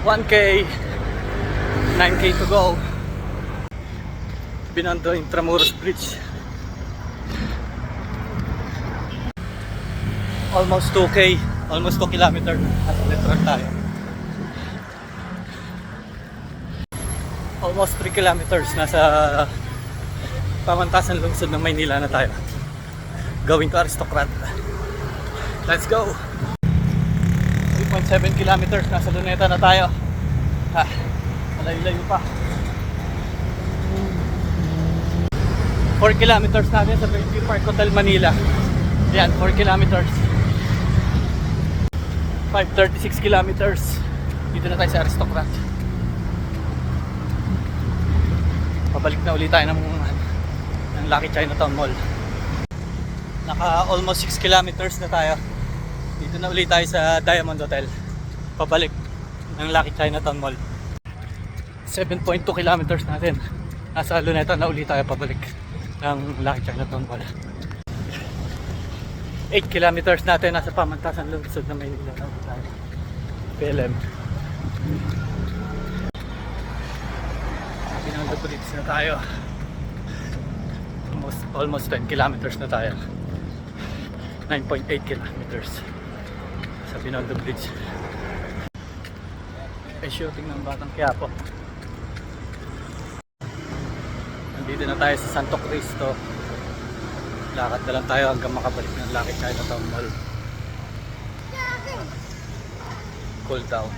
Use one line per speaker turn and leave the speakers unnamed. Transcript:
1K, 9K to go. Binondo Intramuros Bridge. Almost 2K, almost 2 kilometer. Nasa Letron tayo. Almost 3 kilometers. Nasa pamantasan lungsod ng Maynila na tayo. Going to Aristocrat. Let's go! 3.7 kilometers. Nasa Luneta na tayo. Malayo-layo pa. 4 kilometers natin sa Bayview Park Hotel Manila. Yan, 4 kilometers. 5.36 kilometers. Dito na tayo sa Aristocrat. Pabalik na ulit tayo ng Lucky Chinatown Mall. Naka almost 6 kilometers na tayo. Dito na ulit tayo sa Diamond Hotel. Pabalik ng Lucky Chinatown Mall. 7.2 kilometers natin. Nasa Luneta na ulit tayo pabalik ng Lucky Chinatown Mall. 8 kilometers natin. Nasa pamantasan lungsod na Maynila na ulit tayo. PLM. Binondo Bridge na tayo. Almost 10 kilometers na tayo. 9.8 kilometers sa Binondo Bridge. Ay shooting ng Batang Quiapo. Nandito na tayo sa Santo Cristo. Lakad na lang tayo hanggang makabalik ng Lucky Chinatown Mall. Cool down.